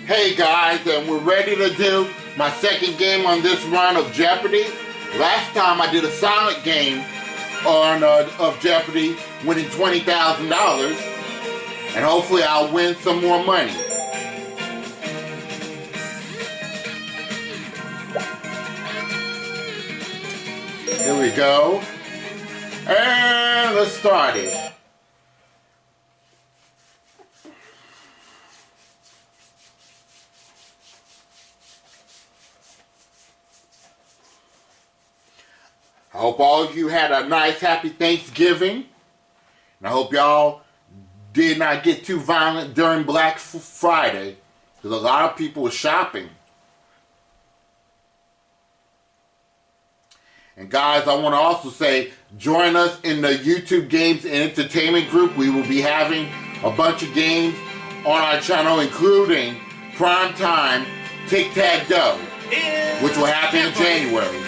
Hey guys, and we're ready to do my second game on this run of Jeopardy. Last time I did a silent game on of Jeopardy, winning $20,000, and hopefully I'll win some more money. Here we go, and let's start it. I hope all of you had a nice, happy Thanksgiving. And I hope y'all did not get too violent during Black Friday, because a lot of people were shopping. And guys, I want to also say, join us in the YouTube Games and Entertainment group. We will be having a bunch of games on our channel, including Primetime Tic-Tac-Dough, which will happen in January.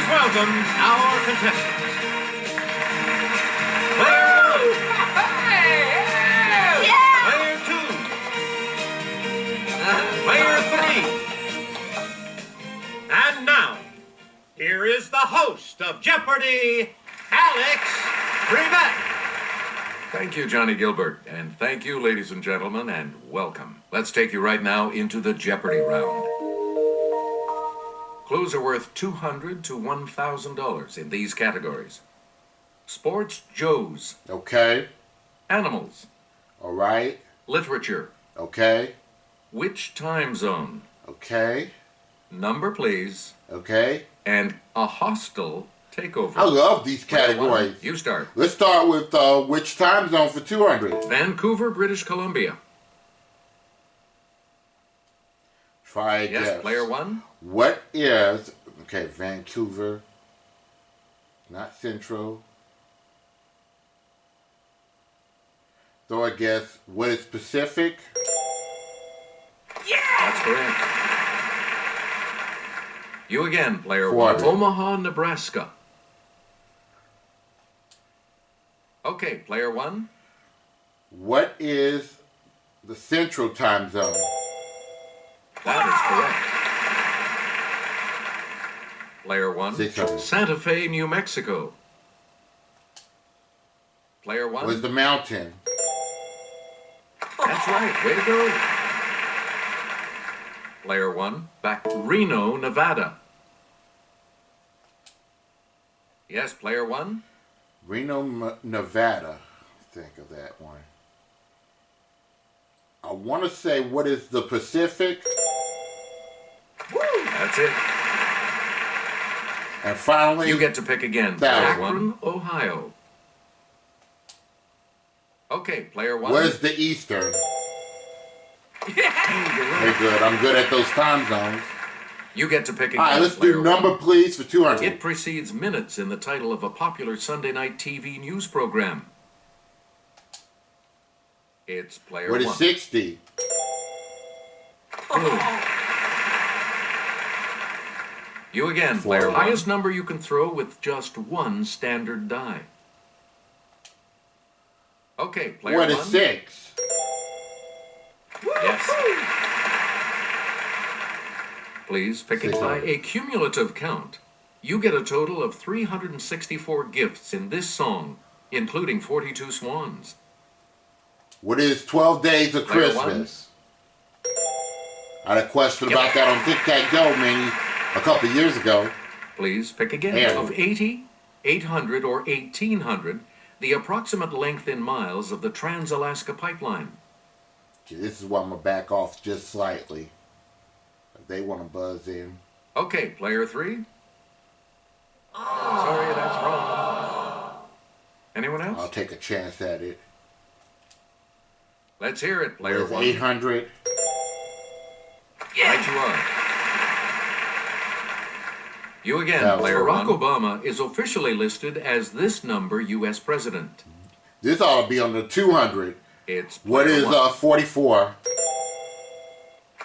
Welcome our contestants. Player 2. Player 3. And now, here is the host of Jeopardy, Alex Trebek. Thank you, Johnny Gilbert, and thank you, ladies and gentlemen, and welcome. Let's take you right now into the Jeopardy round. Clues are worth $200 to $1,000 in these categories. Sports Joes. Okay. Animals. All right. Literature. Okay. Which time zone? Okay. Number, please. Okay. And a hostile takeover. I love these categories. You start. Let's start with which time zone for 200. Vancouver, British Columbia. Try a guess. Yes, player 1. What is, okay, Vancouver, not Central. So I guess, what is Pacific? Yeah! That's correct. You again, player 400. 1. Omaha, Nebraska. Okay, player 1. What is the Central time zone? That is correct. Player 1. 600. Santa Fe, New Mexico. Player 1. What's the mountain? That's right. Way to go. Player 1. Back Reno, Nevada. Yes, player 1. Reno, Nevada. Think of that one. I want to say, what is the Pacific? Woo! That's it. And finally, You get to pick again. That Akron, Ohio. Okay, player 1. where's the Eastern? Yeah! Very good. I'm good at those time zones. You get to pick again. All right, let's do player number, 1. please, for 200. It precedes minutes in the title of a popular Sunday night TV news program. It's player 1. What is 60? Good. You again, player 1. Highest number you can throw with just one standard die. Okay, player 1. What is 6? Yes. Please pick it by a cumulative count. You get a total of 364 gifts in this song, including 42 swans. What is 12 Days of Player Christmas? I had a question about that on Tic-Tac-Dough, maybe a couple of years ago. Please pick again. Yeah. Of 80, 800, or 1800, the approximate length in miles of the Trans-Alaska Pipeline. Okay, this is why I'm going to back off just slightly. If they want to buzz in. Okay, player 3. Sorry, that's wrong. Anyone else? I'll take a chance at it. Let's hear it, player What is 1. 800? Right you are. You again, That was player wrong. Barack Obama is officially listed as this number U.S. president. This ought to be on the 200. It's What player is 1. 44?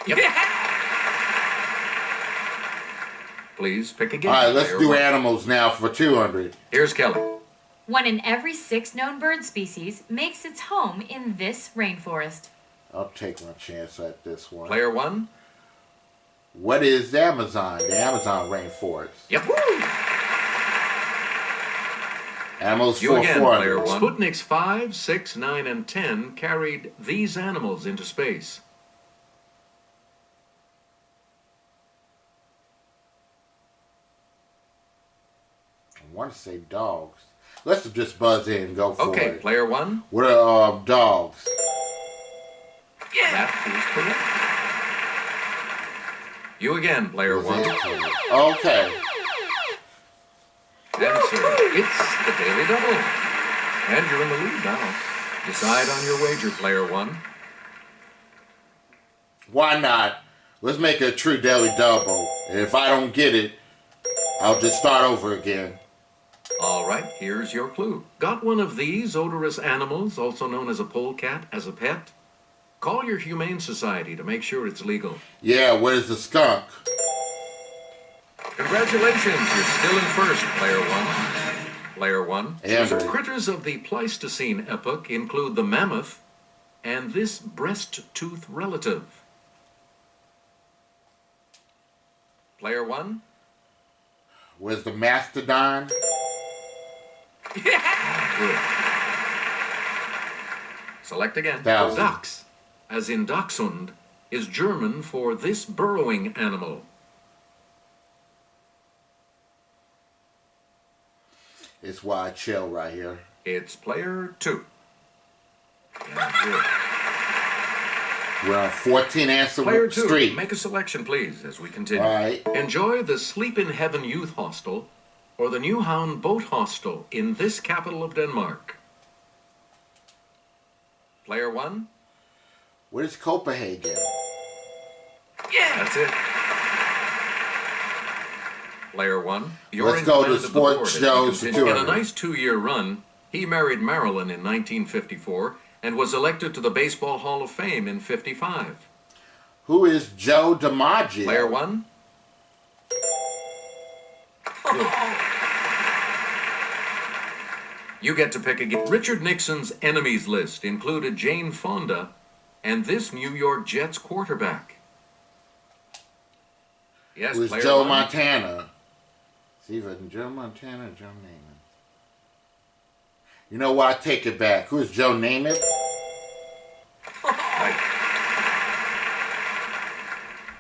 Yep. Please pick again. All right, let's Player do one. animals now for 200. Here's Kelly. 1 in every 6 known bird species makes its home in this rainforest. I'll take my chance at this one. Player one. What is the Amazon? The Amazon rainforest. Yep. Animals You for again, 400. player one. Sputniks 5, 6, 9, and 10 carried these animals into space. I want to say dogs. Let's just buzz in and go for Okay, it. player one. What are dogs? Yeah. That is correct. You again, player one. Okay. Answer. It's the Daily Double. And you're in the lead now. Decide on your wager, player one. Why not? Let's make it a true daily double. And if I don't get it, I'll just start over again. All right, here's your clue. Got one of these odorous animals, also known as a polecat, as a pet? Call your Humane Society to make sure it's legal. Yeah, what is a skunk? Congratulations, you're still in first, player one. Player one. Andrew. Critters of the Pleistocene epoch include the mammoth and this breast-tooth relative. Player one. Was the mastodon? Good. Select again. 1,000. Dachs, as in Dachshund, is German for this burrowing animal. It's why I chill right here. It's player two. Yeah, good. We're on 14 answer Player two, street. make a selection, please, as we continue. All right. Enjoy the Sleep in Heaven Youth Hostel or the Newhound Boat Hostel in this capital of Denmark. Player one. What is Copenhagen? Yeah, that's it. Player one. Let's go to in command of the sports board as we shows continue. In a 200. nice 2-year run, he married Marilyn in 1954 and was elected to the Baseball Hall of Fame in 55. Who is Joe DiMaggio? Player one. Good. You get to pick again. Richard Nixon's enemies list included Jane Fonda and this New York Jets quarterback. Yes, Who is player Joe one. Montana? It's either Joe Montana or Joe Namath. You know what? I take it back. Who is Joe Namath? Right.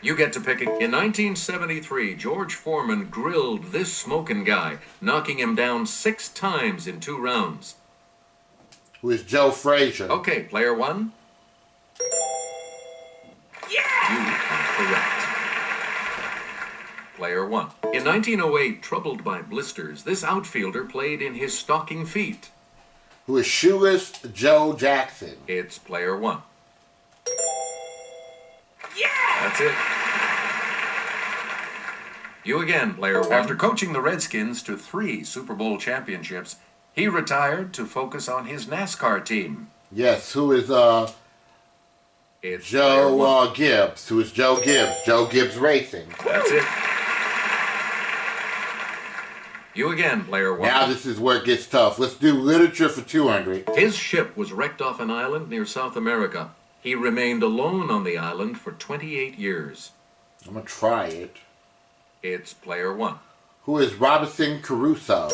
You get to pick it. In 1973, George Foreman grilled this smoking guy, knocking him down 6 times in 2 rounds. Who is Joe Frazier? Okay, player one. Yeah! You are correct. Player one. In 1908, troubled by blisters, this outfielder played in his stocking feet. Who is Shoeless Joe Jackson? It's player one. Yeah! That's it. You again, player one. After coaching the Redskins to 3 Super Bowl championships, he retired to focus on his NASCAR team. Yes, who is It's player one. Joe Gibbs? Who is Joe Gibbs? Joe Gibbs Racing. That's it. You again, player one. Now this is where it gets tough. Let's do literature for 200. His ship was wrecked off an island near South America. He remained alone on the island for 28 years. I'm going to try it. It's player one. Who is Robinson Crusoe?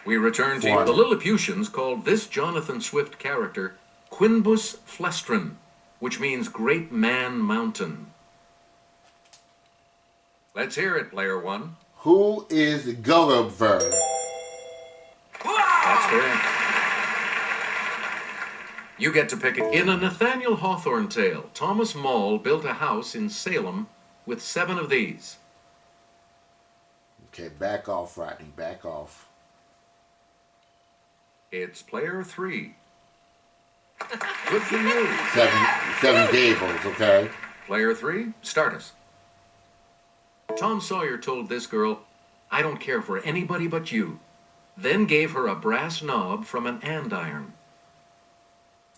We return to One. the Lilliputians called this Jonathan Swift character Quinbus Flestrin, which means Great Man Mountain. Let's hear it, player one. Who is Gulliver? That's correct. You get to pick it. In a Nathaniel Hawthorne tale, Thomas Maule built a house in Salem with 7 of these. Okay, back off, Rodney. Back off. It's player 3. Good for you. Seven Gables, okay? Player 3, start us. Tom Sawyer told this girl, "I don't care for anybody but you," then gave her a brass knob from an andiron.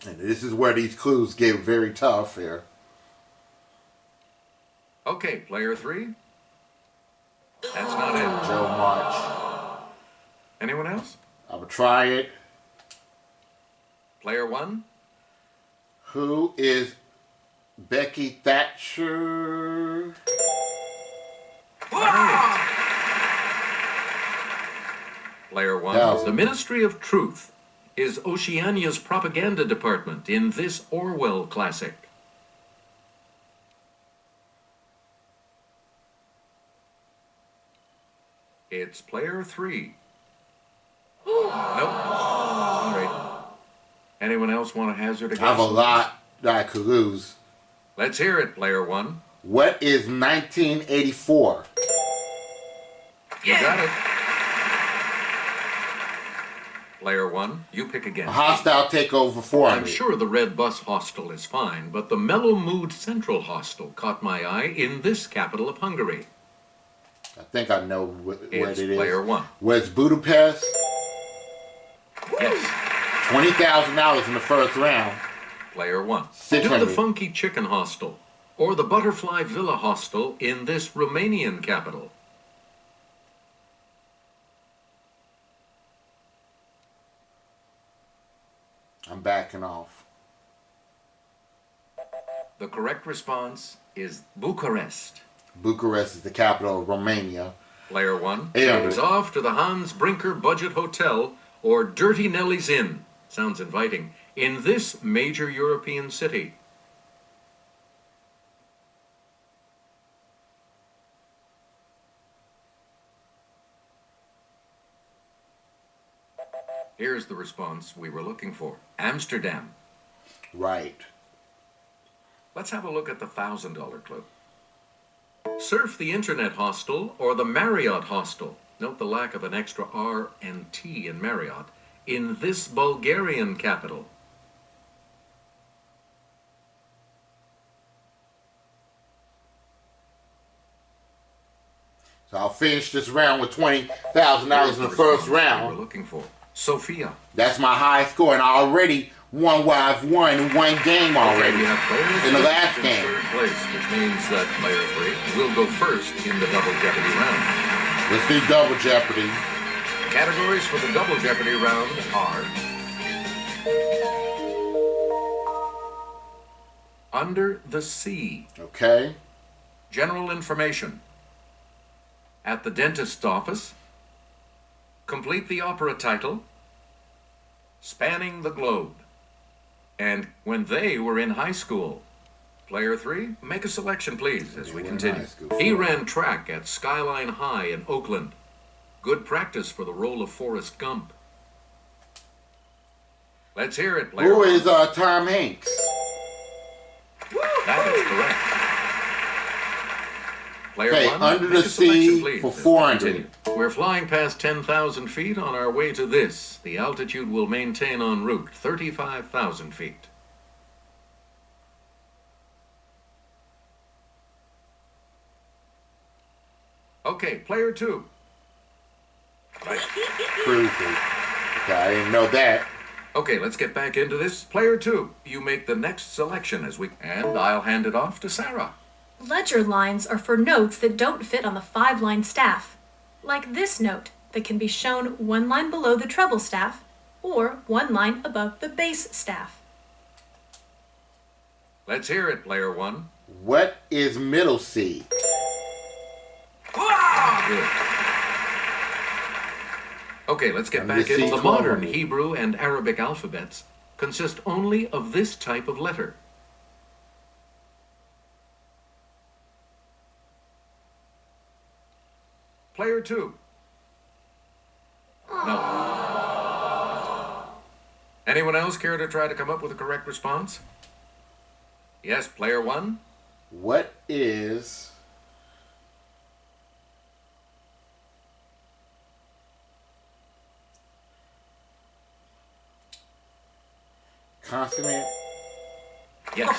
And this is where these clues get very tough here. Okay, player 3. That's not it. Joe March. Anyone else? I will try it. Player 1. Who is Becky Thatcher? Player 1. Thousand. The Ministry of Truth is Oceania's propaganda department in this Orwell classic. It's player 3. Nope. Sorry. Anyone else want to hazard a guess? I have a lot that I could lose. Let's hear it, player 1. What is 1984? You got it. Player 1, you pick again. A hostile takeover 400. I'm sure the Red Bus Hostel is fine, but the Mellow Mood Central Hostel caught my eye in this capital of Hungary. I think I know what it It's is. player 1. Where's Budapest? Yes. $20,000 in the first round. Player 1. Do 600. the Funky Chicken Hostel or the Butterfly Villa Hostel in this Romanian capital. I'm backing off. The correct response is Bucharest. Bucharest is the capital of Romania. Player 1 800. goes off to the Hans Brinker Budget Hotel or Dirty Nelly's Inn. Sounds inviting. In this major European city. Here's the response we were looking for. Amsterdam. Right. Let's have a look at the $1,000 clue. Surf the Internet Hostel or the Marriott Hostel. Note the lack of an extra R and T in Marriott. In this Bulgarian capital. So I'll finish this round with $20,000 in the first We're round. looking for Sofia. That's my high score, and I already won what I've won in one game already. You have players In the in last game. third place, which means that player 3 will go first in the Double Jeopardy round. Let's do Double Jeopardy. Categories for the Double Jeopardy round are Under the Sea, Okay. General Information, At the Dentist's Office, Complete the Opera Title, Spanning the Globe, and When They Were in High School. Player 3, make a selection, please, as we They were in continue. high school. He ran track at Skyline High in Oakland. Good practice for the role of Forrest Gump. Let's hear it, player Who 1. is Tom Hanks? That is correct. Player Okay, 1, Under make the a selection, Sea please, for as we 400. continue. We're flying past 10,000 feet on our way to this. The altitude will maintain en route 35,000 feet. Okay, player 2. Right. Cruising. Okay, I didn't know that. Okay, let's get back into this. Player 2, you make the next selection and I'll hand it off to Sarah. Ledger lines are for notes that don't fit on the 5-line staff, like this note that can be shown one line below the treble staff or one line above the bass staff. Let's hear it, player 1. What is Middle C? Good. Okay, let's get Under back the into sea the modern 1200. Hebrew and Arabic alphabets. Consist only of this type of letter. Player 2. No. Anyone else care to try to come up with a correct response? Yes, player 1. What is consonant? Yes.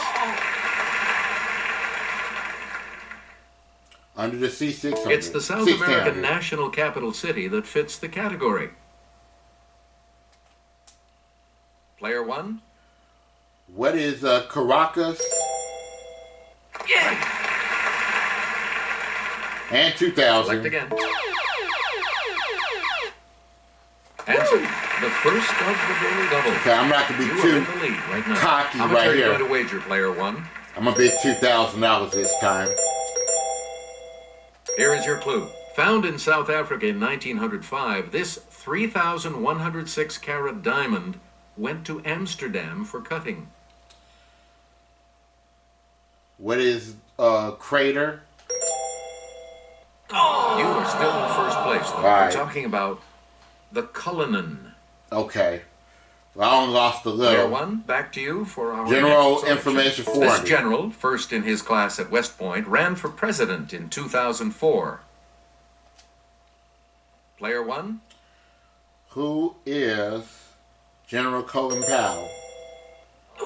Under the Sea 600. It's the South 1600. American national capital city that fits the category. Player 1. What is Caracas? Yeah. And 2000. Select again. Answer. The first of the daily double. Okay, I'm not going to You be are too in the lead right now. cocky How much right are you here. going to wager, player one? I'm going to bid $2,000 this time. Here is your clue. Found in South Africa in 1905, this 3,106 carat diamond went to Amsterdam for cutting. What is crater? You are still in first place, though. Right. We're talking about the Cullinan. Okay. Well, I only lost a Player little. one, back to you for our General next selection. information This 400. general, first in his class at West Point, ran for president in 2004. Player one, Who is General Colin Powell?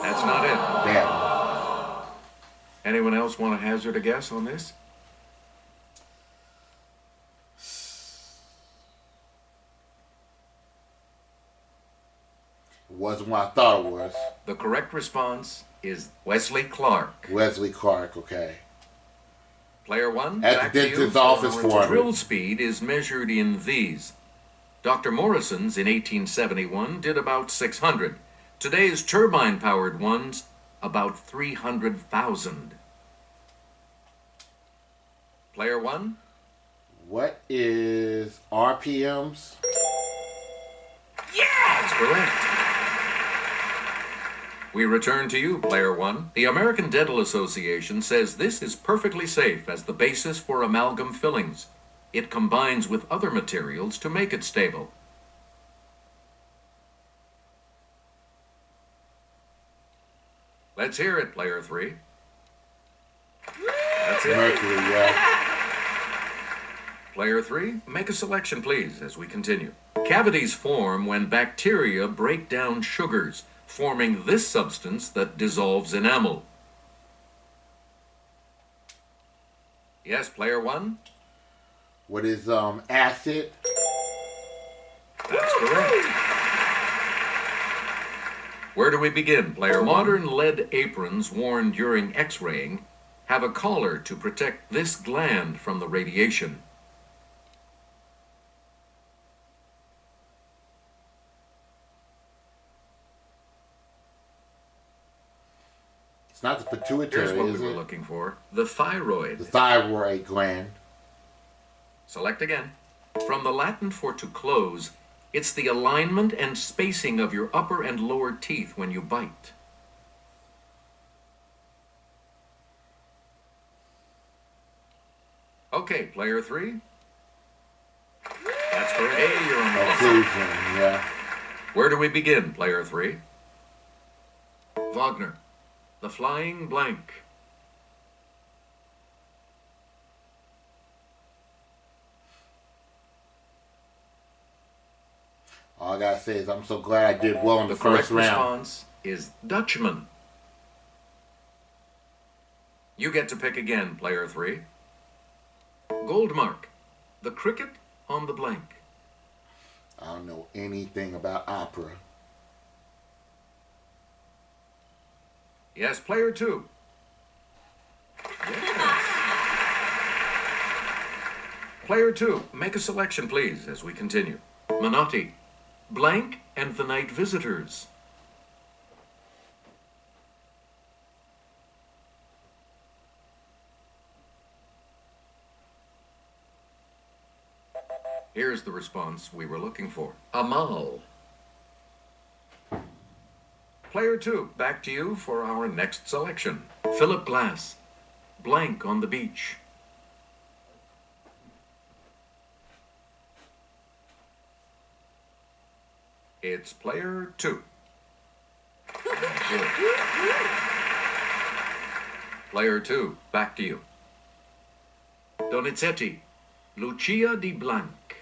that's not it. Damn. Anyone else want to hazard a guess on this? Wasn't what I thought it was. The correct response is Wesley Clark. Wesley Clark, okay. Player one, At back the to you dentist's for office our 400. drill speed is measured in these. Dr. Morrison's in 1871 did about 600. Today's turbine-powered ones, about 300,000. Player one, What is RPMs? that's correct. We return to you, player one. The American Dental Association says this is perfectly safe as the basis for amalgam fillings. It combines with other materials to make it stable. Let's hear it, player three. That's it. Mercury, yeah. Player three, make a selection, please, as we continue. Cavities form when bacteria break down sugars, forming this substance that dissolves enamel. Yes, player one? What is acid? That's correct. Where do we begin, player? Modern lead aprons worn during X-raying have a collar to protect this gland from the radiation. It's not the pituitary, Here's what we is were it? looking for. The thyroid. The thyroid gland. Select again. From the Latin for to close, it's the alignment and spacing of your upper and lower teeth when you bite. Okay, player three. That's correct. Hey, you're on the list. Occlusion, yeah. Where do we begin, player three? Wagner, the flying blank. All I gotta say is I'm so glad I did well in the correct first round. response is Dutchman. You get to pick again, player three. Goldmark, the cricket on the blank. I don't know anything about opera. Yes, player two. Yes. Player two, make a selection, please, as we continue. Menotti, blank and the night visitors. Here's the response we were looking for. Amal. Player two, back to you for our next selection. Philip Glass, blank on the beach. It's player two. Good. Player two, back to you. Donizetti, Lucia di Blanc.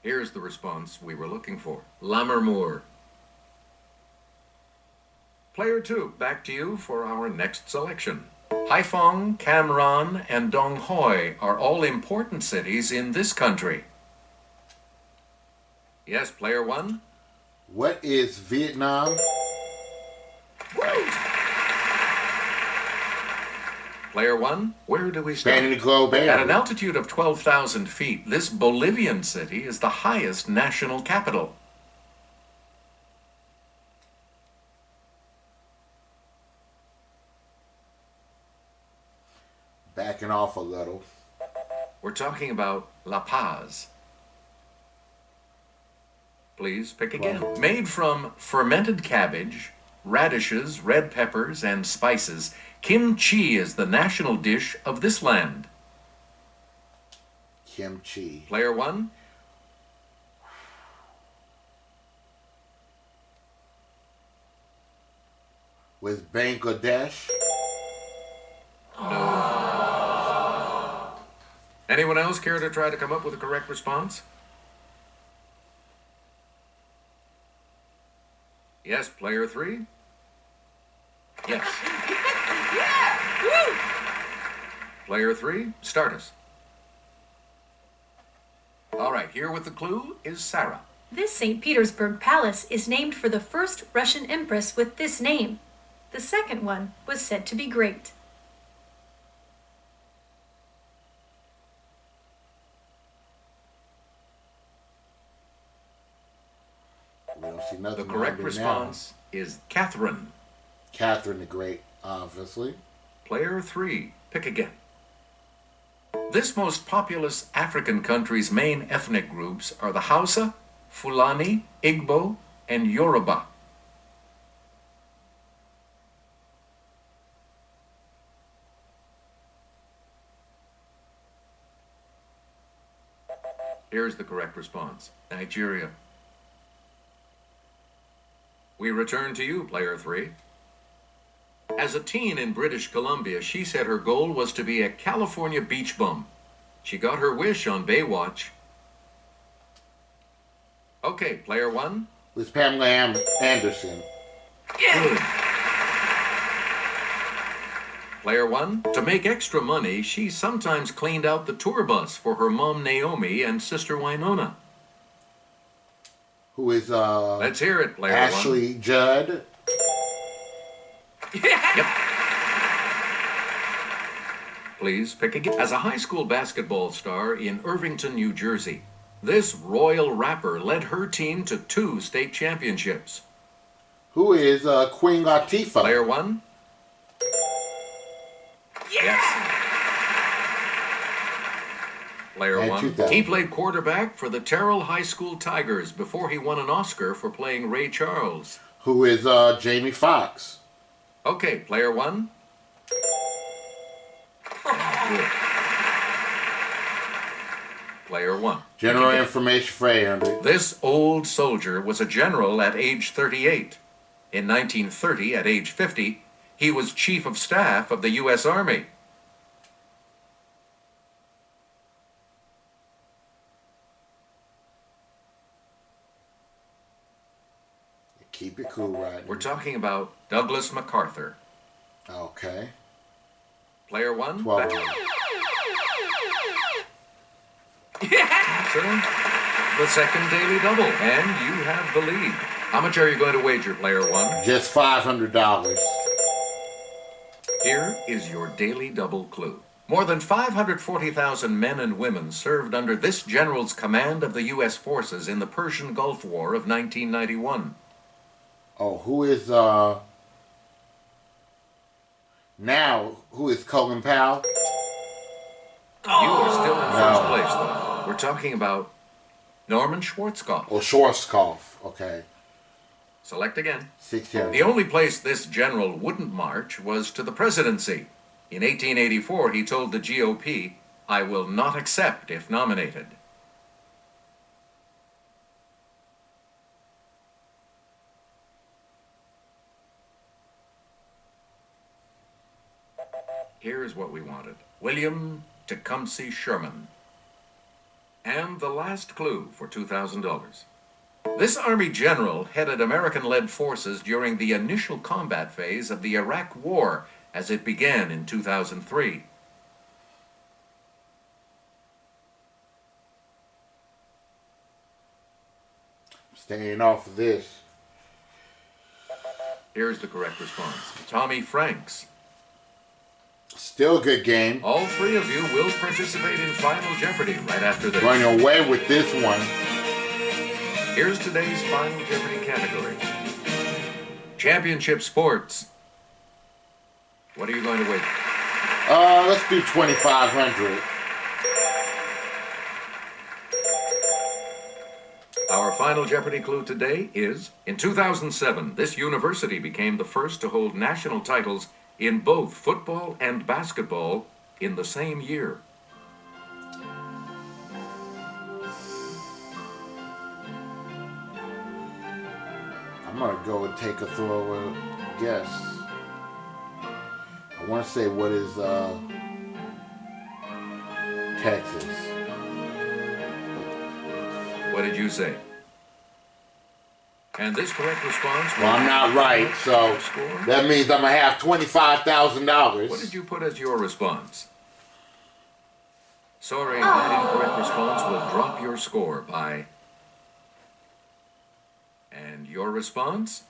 Here's the response we were looking for. Lammermoor. Player two, back to you for our next selection. Haiphong, Cam Ranh, and Dong Hoi are all important cities in this country. Yes, player one? What is Vietnam? Player 1, where do we start? Spanning the globe. At an altitude of 12,000 feet, this Bolivian city is the highest national capital. Backing off a little. We're talking about La Paz. Please pick again. Wow. Made from fermented cabbage, radishes, red peppers, and spices, kimchi is the national dish of this land. Kimchi. Player 1, With Bangladesh. anyone else care to try to come up with a correct response? Yes, player 3? Yes. Player 3, start us. All right, here with the clue is Sarah. This St. Petersburg Palace is named for the first Russian empress with this name. The second one was said to be great. We don't see nothing. The correct behind it response is Catherine. now. Catherine the Great, obviously. Player 3, pick again. This most populous African country's main ethnic groups are the Hausa, Fulani, Igbo, and Yoruba. Here's the correct response. Nigeria. We return to you, player 3. As a teen in British Columbia, she said her goal was to be a California beach bum. She got her wish on Baywatch. Okay, player 1. With Pamela Anderson. Good. Player 1. To make extra money, she sometimes cleaned out the tour bus for her mom Naomi and sister Winona. Who is Let's hear it, player 1. Ashley Judd. Yep. Please pick again. As a high school basketball star in Irvington, New Jersey, this royal rapper led her team to 2 state championships. Who is Queen Latifah? Player 1. Yes. Player And 1. 2000. He played quarterback for the Terrell High School Tigers before he won an Oscar for playing Ray Charles. Who is Jamie Foxx? Okay, player 1. Good. Player 1. General information for Andrew. This old soldier was a general at age 38. In 1930, at age 50, he was chief of staff of the U.S. Army. Keep it cool, right? We're talking about Douglas MacArthur. Okay. Player 1. 12. Sir, the second daily double, and you have the lead. How much are you going to wager, player 1? Just $500. Here is your daily double clue. More than 540,000 men and women served under this general's command of the U.S. forces in the Persian Gulf War of 1991. Oh, who is now? Who is Colin Powell? You are still in first place, though. We're talking about Norman Schwarzkopf. Oh, Schwarzkopf. Okay. Select again. 16. The only place this general wouldn't march was to the presidency. In 1884, he told the GOP, "I will not accept if nominated." Here's what we wanted. William Tecumseh Sherman. And the last clue for $2,000. This Army general headed American-led forces during the initial combat phase of the Iraq War as it began in 2003. Staying off of this. Here's the correct response. Tommy Franks. Still a good game. All three of you will participate in Final Jeopardy right after this. Going away with this one. Here's today's Final Jeopardy category. Championship sports. What are you going to win? Let's do 2,500. Our Final Jeopardy clue today is, in 2007, this university became the first to hold national titles in both football and basketball in the same year. I'm going to go and take a throwaway guess. I want to say, what is Texas? What did you say? And this correct response... Well, I'm not right, so that means I'm going to have $25,000. What did you put as your response? Sorry, that incorrect response will drop your score by... And your response?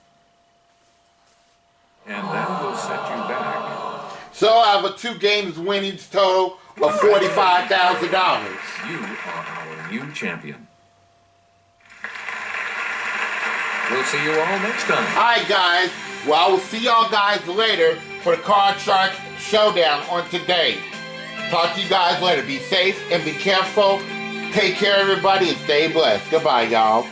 And that will set you back. So I have a 2 games winnings total of $45,000. You are our new champion. We'll see you all next time. Alright guys, well I will see y'all guys later for the Card Shark Showdown on today. Talk to you guys later. Be safe and be careful. Take care everybody and stay blessed. Goodbye y'all.